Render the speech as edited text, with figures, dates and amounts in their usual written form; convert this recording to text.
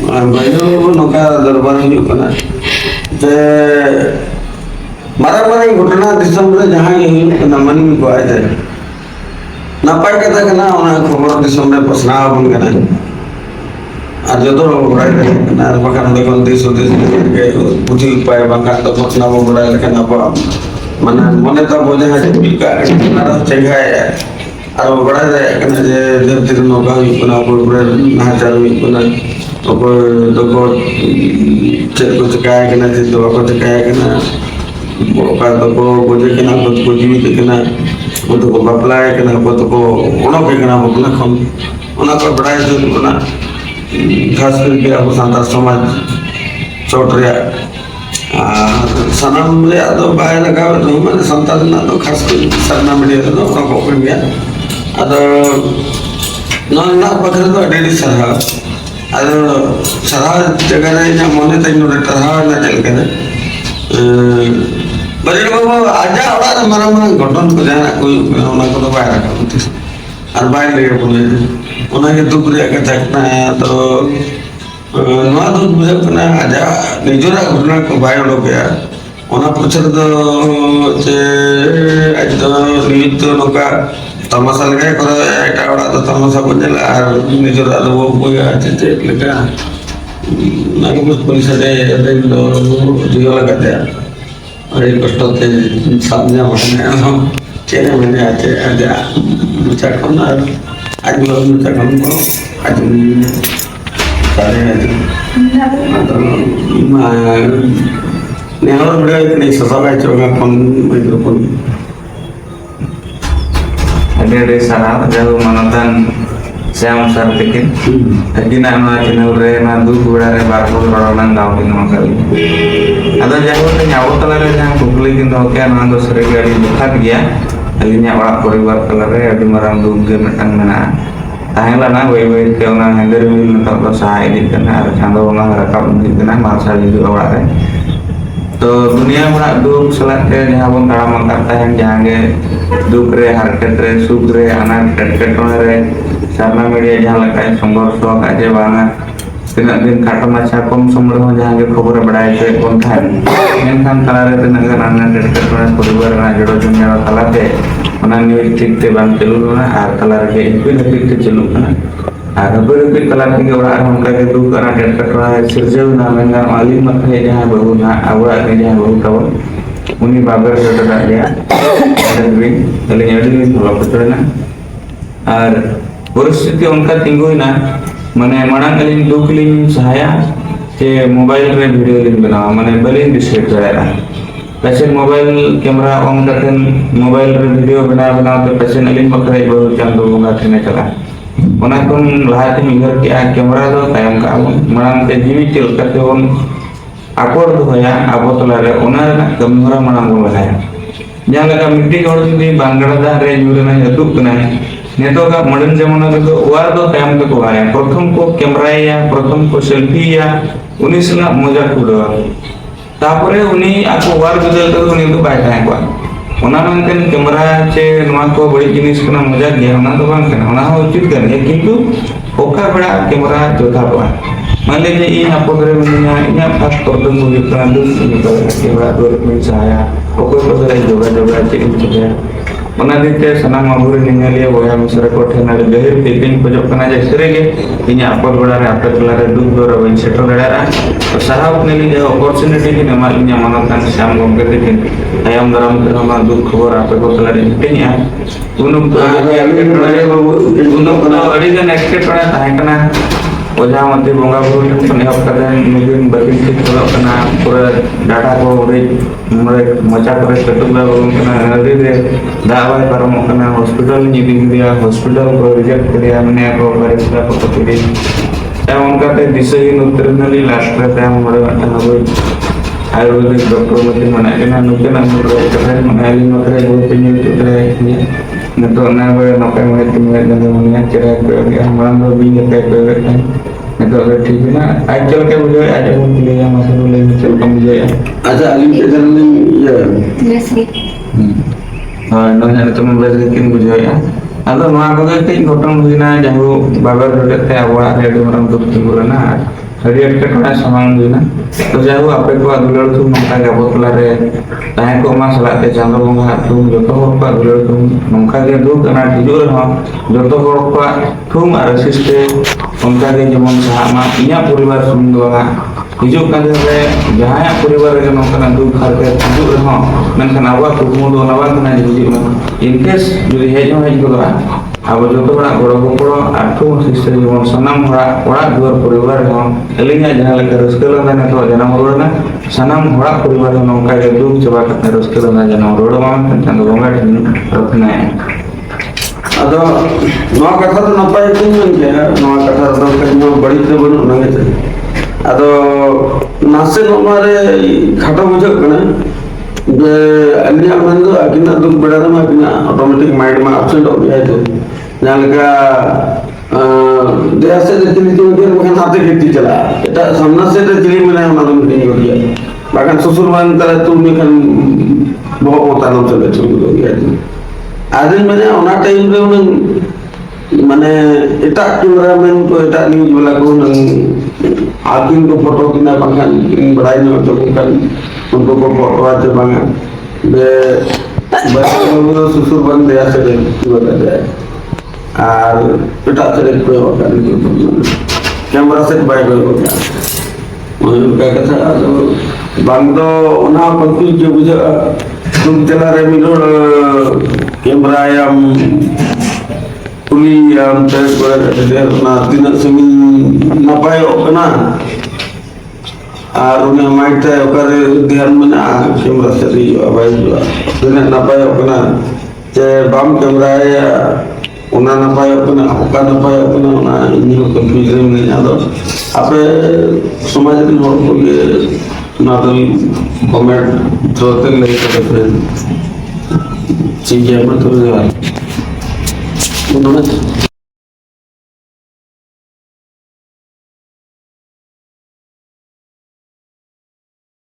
Bayu noka darbar hidup kana. Je marah-marah घटना दिसम रे जहां ये हियुp kana mani ko aja. Napai kata kana ona khobor दिसम रे pasna bun kana. Ar jodo orai kana bakan dekon diso ke puji upaya bakan to pasna bun orai kana apa. Mana mone ta boje ha bilka kana cenghay ar orai kana je dev tir noka hiयुp kana orai na chalu hiयुp kana doko cek ko cekaya kena itu aku cekaya kena bukan doko boje kena buat jiwit kena untuk baplai kena buat doko ono kena baplai kam ono ko बड़ा जो कना खास करके अब संतार समाज चौटरिया सनम रे तो bye लगा तो माने संतार ना तो खास कर सरना मीडिया तो ono ko pemia ada non nak pakai तो डेली सरहा ada sarah jagaranya mana tanya udah terhad na jalan kan, balik bawa aja orang marah-marah godon ko jana ko ona ko bayar ka utis ar bayar lege punya ona ke tu pura ka takna to noa tu pura kana aja nijora godona ko bayar lo ya ona puchar do je aja nimit noka tamasal kayak kalau ada orang tu tamasal punya lah, nijor ada buaya cecek lega, nak bos polis ada itu dia lagi ada, ada kostot sabnya mana, cene mana ada macam mana, ada belum macam mana, ada ada atau ni orang berada di sesuatu yang pun mikrofon. Ada sarap jauh manatan saya musar tikin. Lagi nama channel re na du gura re barco ronan daun ini makali. Ada jauh ni nyawa telah re yang publik itu oke anak tu sering kali buka dia. Lagi nyawa poriwar telah re ada marang du game tang mana. Tahilah na wei ke orang yang dari mil untuk bersahai di kana canda orang rakam di kana masa juga awak re. तो दुनिया में दुख सलाते जहाँ बन तारा करता है जहाँ के दुख रे हरकत रे सुख रे अनाथ कटकटों रे सारना मीडिया जहाँ लगता है संघर्ष हो काजे बांगा तीन दिन खाटो माचा कम समझ हो जहाँ के खबर बढ़ाए थे कौन था इनखान तला रे तीन अगर अनाथ कटकटों रे परिवार ना जड़ो दुनिया तला पे उन्हें न्यूज़ ठीक ते बांग चलू ना आर तला रे इनको नपीक ते चलू ना Agak kalau tiga orang mereka itu karena dekat sirjau namanya alim makanya jangan bahu na awak ni jangan bahu kawan uni babar sudah dia ada duit kalau nyari duit kalau betul na ar परिस्थिति उनका tinggu na mana mana kalian dua kalian saya ke mobile re video link bana mana balik diskret saya pasien mobile kamera on करके mobile re video bana तो pasien alin makrai baru jangan bunga kena cakap ona kon lahati minggar ki a camera do tayam ka marang te jiwi til kate on akor do ya abo tolare ona na kamera marang ko lahaya jang ka mitti ko di bangara da re jure na yatu kana neto ka modern jamana do war do tayam ka ko lahaya pratham ko camera ya pratham ko selfie ya uni suna moja ko do tapore uni aku war bidal to uni to bai tayam ko ona manten kamera che nua ko badi jinis kana mojak dia ona to bang kana ona ho uchit kan ya kintu oka bada kamera jotha pa मान लीजिए ये आपको अगर मिलना ये आप तोड़ मुझे plan दो kamera 2 saya pokok pada joga cek saja mana dite sana mabur ningali boya misra ko thena gahir tipin pojok kana je serege inya apa bada apa kelare duk do rawen seto dara to sarap neli je opportunity ni nama inya manatan syam gomke tikin ayam daram nama duk khobor apa ko kelare tinya unuk adigan expect kana tahe kana वजह मध्य बोंगा बुरु पनेहब करें मुगिन बगिन के चलो कना पूरा data को रे मचा करे कटुला कना रे रे दावा परम कना हॉस्पिटल निबिंग दिया हॉस्पिटल को रिजेक्ट किया मैंने को परीक्षा को पकड़ी तब उनका ते दिशहीन उत्तरनली लास्ट में तब हमारे हवे आयुर्वेदिक डॉक्टर मध्य मना केना नुके ना मुरे करे मनाली मकरे बहुत पिन उतरे नतो ना वे नपे में तुम्हें दंगे मुनिया चेहरा पे हमारा दो भी ने पे नतो अगर ठीक है ना आज चल के मुझे आज हम ले या मसलो ले चल के मुझे अच्छा अली के चलने ये लेसी हां नोnya तुम बस लेकिन मुझे या ada ᱱᱚᱣᱟ ᱠᱚᱜᱮ ᱠᱟᱹᱡ ᱜᱷᱚᱴᱚᱱ ᱦᱩᱭᱱᱟ ᱡᱟᱦᱳ ᱵᱟᱵᱮᱨ ᱨᱚᱰᱮ ᱛᱮ ᱟᱵᱚᱣᱟᱜ ᱨᱮ ᱟᱹᱰᱤ ᱢᱟᱨᱟᱝ ᱫᱩᱠ ᱛᱤᱸᱜᱩ ᱞᱮᱱᱟ ᱟᱹᱰᱤ ᱮᱴᱠᱮᱴᱚᱬᱮ ᱥᱟᱢᱟᱝ ᱦᱩᱭᱱᱟ ᱛᱚ ᱡᱟᱭᱦᱳᱠ ᱟᱯᱮ ᱠᱚᱣᱟᱜ ᱫᱩᱞᱟᱹᱲ ᱛᱷᱩᱢ ᱱᱚᱝᱠᱟ ᱜᱮ ᱟᱵᱚ ᱛᱟᱞᱟᱨᱮ ᱛᱟᱦᱮᱸ ᱠᱚᱜ ᱢᱟ ᱥᱟᱞᱟᱜ ᱛᱮ ᱪᱟᱸᱫᱳ ᱵᱚᱸᱜᱟᱣᱟᱜ ᱛᱷᱩᱢ ᱡᱚᱛᱚ ᱦᱚᱲ ᱠᱚᱣᱟᱜ ᱫᱩᱞᱟᱹᱲ ᱛᱷᱩᱢ ᱱᱚᱝᱠᱟ ᱜᱮ ᱫᱩᱠ ᱟᱱᱟᱴ ᱦᱤᱡᱩᱜ ᱨᱮᱦᱚᱸ ᱡᱚᱛᱚ ᱦᱚᱲ ᱠᱚᱣᱟᱜ ᱛᱷᱩᱢ ᱟᱨ ᱟᱹᱥᱤᱥ ᱛᱮ ᱚᱱᱠᱟ ᱜᱮ ᱡᱮᱢᱚᱱ ᱥᱟᱦᱟᱜ ᱢᱟ ᱤᱧᱟᱹᱜ ᱯᱚᱨᱤᱵᱟᱨ ᱥᱩᱢᱩᱝ ᱫᱚ ᱵᱟᱝ ᱦᱤᱡᱩᱜ ᱠᱟᱱ ᱫᱤᱱ ᱨᱮ ᱡᱟᱦᱟᱸᱭᱟᱜ ᱯᱚᱨᱤᱵᱟर ᱨᱮᱜᱮ ᱱᱚᱝᱠᱟᱱᱟᱜ ᱫᱩᱠ ᱦᱟᱨᱠᱮᱛ ᱦᱤᱡᱩᱜ ᱨᱮᱦᱚᱸ ᱢᱮᱱᱠᱷᱟᱱ ᱟᱵᱚᱣᱟᱜ ᱠᱩᱠᱢᱩ ᱫᱚ ᱚᱱᱟ ᱵᱟᱝ ᱠᱟᱱᱟ ᱡᱮ ᱦᱤᱡᱩᱜ ᱢᱟ ᱤᱱᱠᱮᱥ ᱡᱩᱫᱤ ᱦᱮᱡ ᱦᱚᱸ ᱦᱮᱡ ᱜᱚᱫᱚᱜᱼᱟ ᱟᱵᱚ ᱡᱚᱛᱚ ᱦᱚᱲᱟᱜ ᱜᱚᱲᱚ ᱜᱚᱯᱚᱲᱚ ᱟᱨ ᱛᱷᱩᱢ ᱟᱹᱥᱤᱥ ᱛᱮ ᱡᱮᱢᱚᱱ ᱥᱟᱱᱟᱢ ᱦᱚᱲᱟᱜ ᱚᱲᱟᱜ ᱫᱩᱣᱟᱹᱨ ᱯᱚᱨᱤᱵᱟᱨ ᱨᱮᱦᱚᱸ ᱟᱹᱞᱤᱧᱟᱜ ᱡᱟᱦᱟᱸ ᱞᱮᱠᱟ ᱨᱟᱹᱥᱠᱟᱹ ᱞᱟᱸᱫᱟ ᱱᱤᱛᱚᱜ ᱡᱟᱱᱟᱢ ᱨᱩᱣᱟᱹᱲᱮᱱᱟ ᱥᱟᱱᱟᱢ ᱦᱚᱲᱟᱜ ᱯᱚᱨᱤᱵᱟᱨ ᱦᱚᱸ ᱱᱚᱝᱠᱟ ᱜᱮ ᱫᱩᱠ ᱪᱟᱵᱟ ᱠᱟᱛᱮ ᱨᱟᱹᱥᱠᱟᱹ ᱞᱟᱸᱫᱟ ᱡᱟᱱᱟᱢ ᱨᱩᱣᱟᱹᱲ ᱢᱟ ᱢᱮᱱᱛᱮ ᱪᱟᱸᱫᱳ ᱵᱚᱸᱜᱟ ᱴᱷᱮᱱ ᱯᱨᱟᱨᱛᱷᱱᱟᱭᱟ ᱟᱫᱚ ᱱᱚᱣᱟ ᱠᱟᱛᱷᱟ ᱫᱚ ᱱᱟᱯᱟᱭ ᱜᱤᱧ ᱢᱮᱱ ᱠᱮᱜᱼᱟ ᱱᱚᱣᱟ ᱠᱟᱛᱷᱟ ᱨᱮᱫᱚ ᱠᱟᱹᱡ ᱵᱟᱹᱲᱤᱡ ᱫᱚ ᱵᱟᱹᱱᱩᱜ ᱚᱱᱟ ᱜᱮ ᱟᱫᱚ ᱱᱟᱥᱮ ᱱᱚᱣᱟᱨᱮ ᱠᱷᱟᱴᱚ ᱵᱩᱡᱷᱟᱹᱜ ᱠᱟᱱᱟ যে আলিয়া মন্দ আকিনা দুঃখ বেড়ানো আকিনা অটোমেটিক মাইন্ড মা অ্যাবসেন্ট হয়ে যায় যার লেখা দেশে যে চিনি চিনি ওখানে হাতে খেতে চলা এটা সামনে সে চিনি মানে আমাদের মিটিং করি বাগান শ্বশুর মান তারা তুমি এখান বহু মতানো চলে চলে গিয়ে আদিন মানে ওনা টাইম রে মানে এটা ক্যামেরাম্যান को এটা নিউজ वाला को आकिन को फोटो किना बांगान बड़ाई न तो kan उनको को फोटो आते बांगा बे बस सुसुर बंद या से बोला जाए আর এটা ছেড়ে কোই বাকার ক্যামেরা সেট বাই করে গয়া उनका कथा बंद ओना पंक्ति जो बुझा तुम चला रे मिलो कैमरा याम पुली याम तय करे ना तीन सेमिन नपाय ओकना আর উনি মাইটা ওকারে ধ্যান মানে ক্যামেরা সেট আবাই দিনে নপায় ওকনা যে বাম ক্যামেরা ওনা নপায় ওকনা ওকা নপায় ওকনা ওনা ইনি কনফিউজন নেই আদো আপে সমাজ রে হল বলে নাদল কমেন্ট থ্রোতে লেগে থাকে ঠিক আছে আমরা তো ধন্যবাদ